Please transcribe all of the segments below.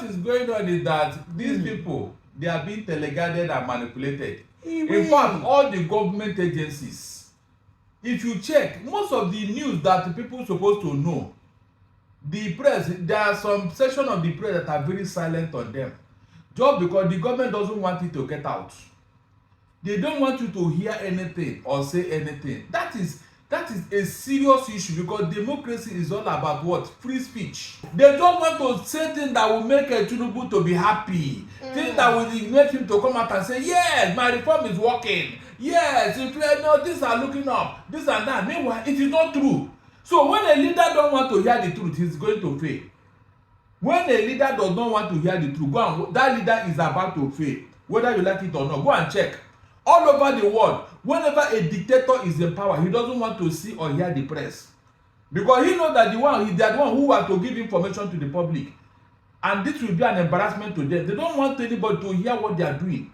is going on is that these people, they are being teleguided and manipulated. In fact, all the government agencies, if you check, most of the news that the people supposed to know, the press, there are some section of the press that are very silent on them, just because the government doesn't want it to get out. They don't want you to hear anything or say anything. That is a serious issue, because democracy is all about what? Free speech. They don't want to say things that will make Tinubu to be happy, things that will make him to come out and say, yes, my reform is working, yes, if no, these are looking up, this and that. Meanwhile, it is not true. So when a leader don't want to hear the truth, he's going to fail. When a leader does not want to hear the truth, that leader is about to fail, whether you like it or not. Go and check. All over the world, whenever a dictator is in power, he doesn't want to see or hear the press, because he knows that they are the one who are to give information to the public, and this will be an embarrassment to them. They don't want anybody to hear what they are doing.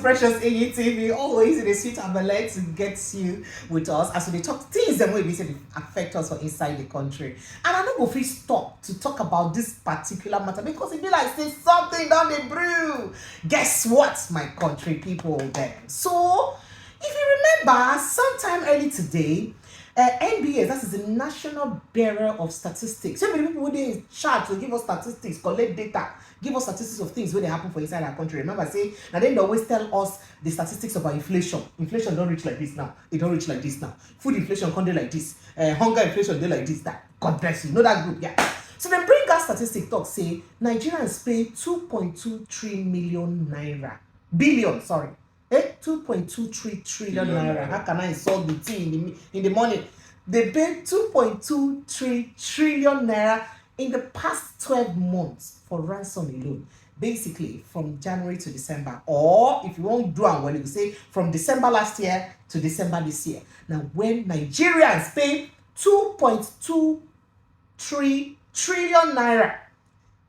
Precious AUTV, always in a sweet abalete to get you with us as we talk things that will affect us for inside the country. And I know we'll stop to talk about this particular matter, because it be like say something down the brew. Guess what, my country people then? So if you remember, sometime early today, NBS, that is the National Bureau of Statistics. So many people who they in charge to give us statistics, collect data, give us statistics of things where they happen for inside our country. Remember, say, and then they always tell us the statistics about inflation. Inflation don't reach like this now. It don't reach like this now. Food inflation can't do like this. Hunger inflation do like this. That God bless you. Know that group, yeah. So then bring us statistics talk say Nigerians pay 2.23 million naira. Billion, sorry. 2.23 trillion naira. How can I insult the tea in the morning? They paid 2.23 trillion naira in the past 12 months for ransom alone. Basically, from January to December, or if you won't do it well, you can say from December last year to December this year. Now, when Nigerians pay 2.23 trillion naira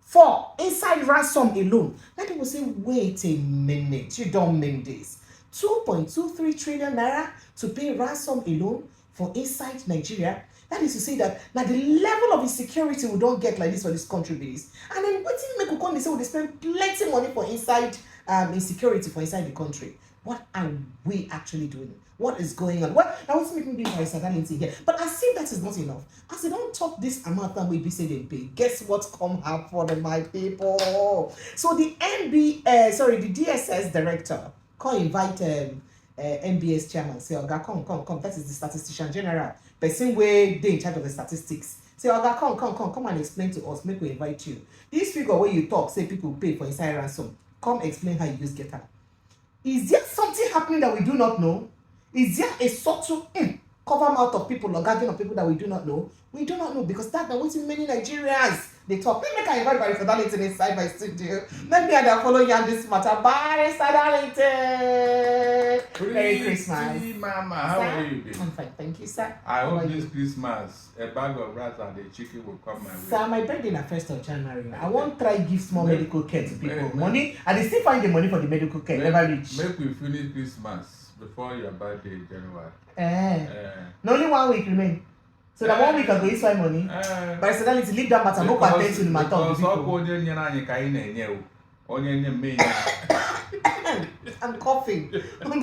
for inside ransom alone, let people say, wait a minute, you don't mean this. 2.23 trillion naira to pay ransom alone for inside Nigeria. That is to say that now the level of insecurity we don't get like this for this country base. And then what did make we say we spend plenty money for inside insecurity for inside the country? What are we actually doing? What is going on? What now what's making me be Barrister Darlington here? But as if that is not enough, as they don't talk this amount that we be say they pay, guess what come up for them, my people? So the the DSS director can invite NBS chairman, say, Oga, come, that is the statistician general, person where they in charge of the statistics. Say, Oga, come and explain to us, make we invite you. This figure where you talk, say people pay for inside ransom, come explain how you use get her. Is there something happening that we do not know? Is there a subtle cover mouth of people or gathering of people that we do not know? We do not know, because that's what many Nigerians they talk. Maybe I can invite Barrister Darlington inside my studio. Maybe I can follow you on this matter. Barrister Darlington. Merry Christmas. Mama, how are you doing? I'm fine, thank you, sir. I hope this Christmas a bag of rice and the chicken will come my way. Sir, my birthday is 1st of January. I want to try give small medical care to people. Money, and they still find the money for the medical care. Never reach. Make we finish Christmas before your birthday in January. No, only 1 week remain. So that 1 week I go use my money. Barrister Darlington, leave that matter. No content to the matter of I'm coughing.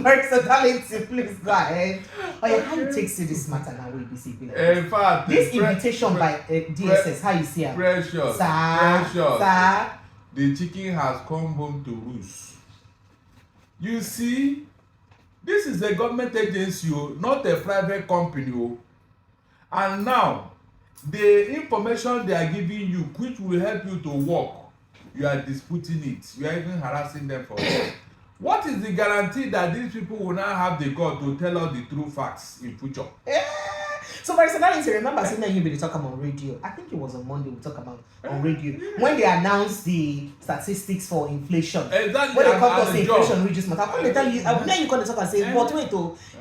Barrister Darlington, please go ahead. Oh yeah, how you take see this matter now? Will be see. In fact, this invitation by DSS, how you see it? Precious. Sir. The chicken has come home to roost. You see, this is a government agency, not a private company. And now, the information they are giving you, which will help you to work, you are disputing it. You are even harassing them for it. What is the guarantee that these people will now have the God to tell us the true facts in future? So Barrister Darlington, remember saying that you be talking on radio. I think it was on Monday we talk about on radio when they announced the statistics for inflation. Exactly. When they come to say inflation reduce matter, when they tell you, now you come to talk and say, but wait,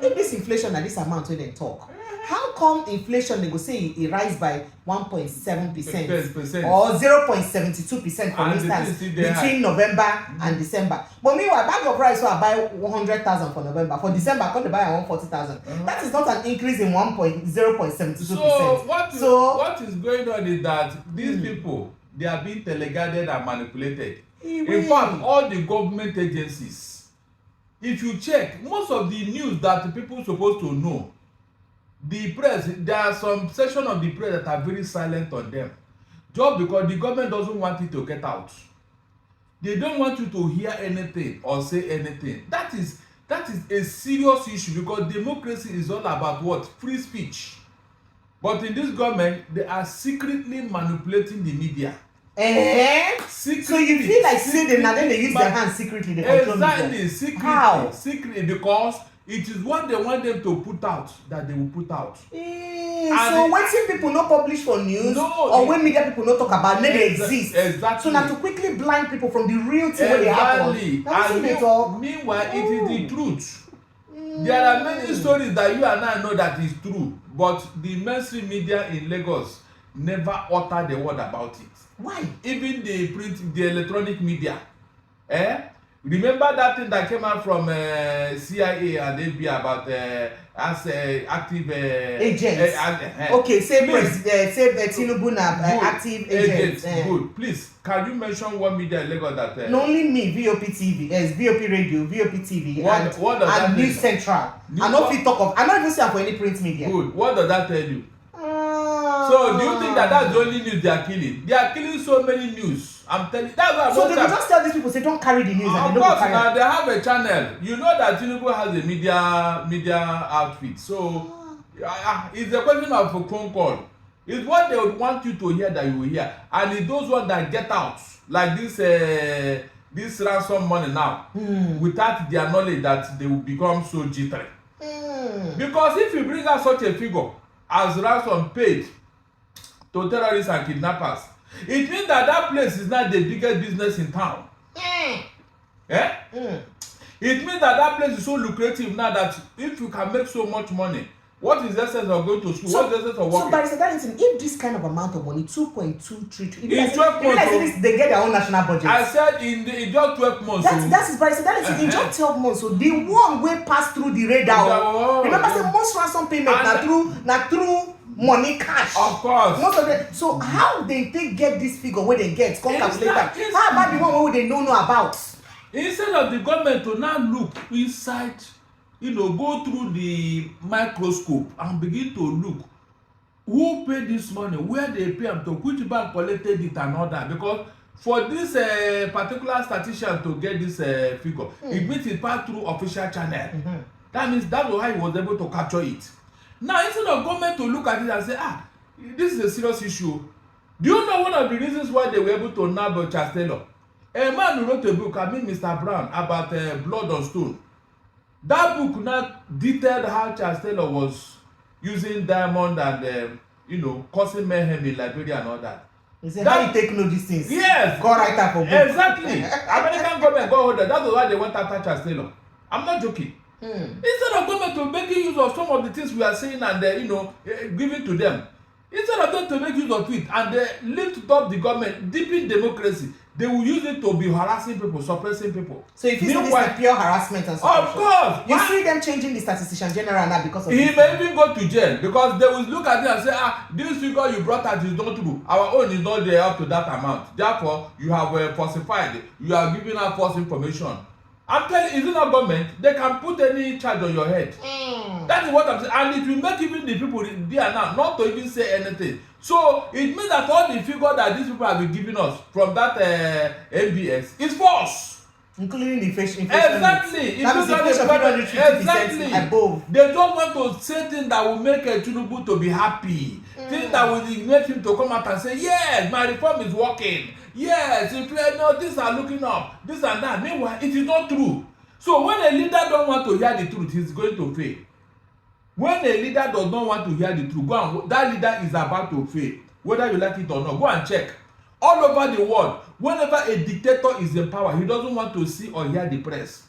if this inflation and this amount when they talk, How come inflation they go say it rise by 1.7% or 0.72%, for instance, between November and December? But meanwhile, bag of rice so I buy 100,000 for November. For December, I come to buy 140,000. That is not an increase in 0.72%. So what is going on is that these people, they are being teleguided and manipulated. In fact, all the government agencies, if you check, most of the news that the people are supposed to know, the press, there are some section of the press that are very silent on them, just because the government doesn't want it to get out. They don't want you to hear anything or say anything. That is a serious issue, because democracy is all about what? Free speech. But in this government, they are secretly manipulating the media. So you feel like say they use their hands secretly, they control media. Secretly, because it is what they want them to put out that they will put out. So wetin people no publish for news, or when media people no talk about, they exist. Exactly. So now to quickly blind people from the real thing wey dey happen. And meanwhile, it is the truth. There are many stories that you and I know that is true, but the mainstream media in Lagos never utter the word about it. Why? Even the electronic media. Remember that thing that came out from CIA and NBS about as active agents. Okay, say Tinubu na active agents. Good. Please, can you mention one media in Lagos that? No, only me, VOP TV, VOP Radio, VOP TV, and News Central. I no fit talk of. I not even see am for any print media. Good. What does that tell you? So do you think that that's the only news they are killing? They are killing so many news. I'm telling you. That's why. So they will just tell these people, say don't carry the news. Of course, now they have a channel. You know that Tinubu has a media outfit. So it's a question of a phone call. It's what they would want you to hear that you will hear, and it's those ones that get out like this ransom money now, without their knowledge that they will become so jittery. Because if you bring out such a figure as ransom paid to terrorists and kidnappers, it means that place is not the biggest business in town. It means that place is so lucrative now that if you can make so much money, what is the essence of going to school? What is the essence of working? So Barrister Darlington, if this kind of amount of money, 2.23 trillion, in 12 months, they get their own national budget. I said in just 12 months. That is Barrister Darlington. In just 12 months, so the one way pass through the radar. Remember, say most ransom payment na through money cash. Of course. Most of them. So how they get this figure where they get? Come calculate that. How about the one where they don't know about? Instead of the government to now look inside, go through the microscope and begin to look who paid this money, where they pay them to, which bank collected it and all that. Because for this particular statistician to get this figure, it means it passed through official channel. That means that was how he was able to capture it. Now, instead of government to look at it and say, this is a serious issue. Do you know one of the reasons why they were able to nab Charles Taylor? A man who wrote a book, Mr. Brown, about blood on stone. That book now detailed how Charles Taylor was using diamond and causing mayhem in Liberia and all that. He said, how you take know these things? Yes. Go write that for book. Exactly. American government go hold that. That's why they went after Charles Taylor. I'm not joking. Instead of government to make use of some of the things we are saying and giving to them, instead of them to make use of it and lift up the government, deepen democracy, they will use it to be harassing people, suppressing people. So if you see this is pure harassment and suppression. Of course. You see them changing the statistician general now because of he may even go to jail because they will look at it and say, this figure you brought out is not true. Our own is not there up to that amount. Therefore, you have falsified. You are giving out false information. I'm telling you, it's not government. They can put any charge on your head. That is what I'm saying. And it will make even the people there now not to even say anything. So it means that all the figure that these people have been giving us from that NBS is false. Including the inflation. Exactly. Exactly. Above. They don't want to say things that will make Tinubu to be happy. Things that will make him to come out and say, yes, my reform is working. Yes, things are looking up. This and that. Meanwhile, it is not true. So when a leader don't want to hear the truth, he's going to fail. When a leader does not want to hear the truth, that leader is about to fail. Whether you like it or not, go and check. All over the world, whenever a dictator is in power, he doesn't want to see or hear the press.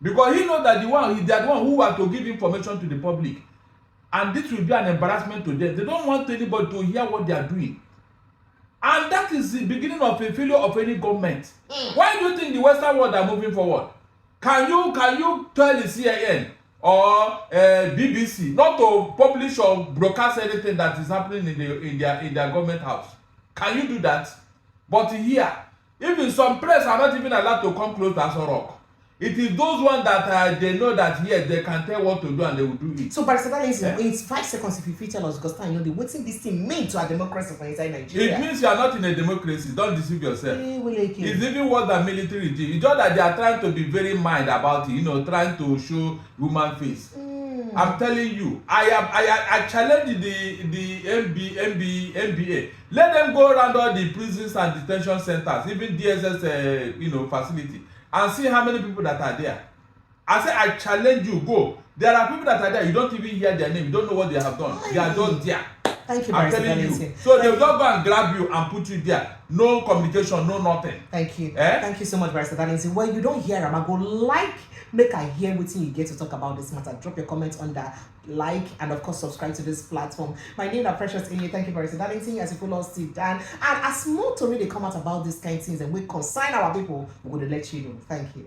Because he knows that they are the one who are to give information to the public. and this will be an embarrassment to them. They don't want anybody to hear what they are doing. And that is the beginning of a failure of any government. Why do you think the Western world are moving forward? Can you tell the CNN or BBC not to publish or broadcast anything that is happening in their government house? Can you do that? But here, even some press are not even allowed to come close to Aso Rock. It is those ones that they know that yes, they can tell what to do and they will do it. So, Barrister Darlington, it's 5 seconds if you fit tell us, because you know the waiting this thing mean to our democracy for inside Nigeria. It means you are not in a democracy. Don't deceive yourself. It's even worse than military regime. It's just that they are trying to be very mild about it, you know, trying to show human face. I'm telling you, I challenge the NBA. Let them go around all the prisons and detention centers, even DSS, facility, and see how many people that are there. I say I challenge you, go. There are people that are there, you don't even hear their name, you don't know what they have done. They are just there. Thank you, I'm telling you. So they'll just go and grab you and put you there. No communication, no nothing. Thank you. Thank you so much, Barrister Darlington. Well, you don't hear them, go make I hear what you get to talk about this matter. Drop your comments under, and of course subscribe to this platform. My name is Precious Inye. Thank you, Barrister Darlington. As you follow us till Dan, and as more to really come out about these kind of things and we consign our people, we're going to let you know. Thank you.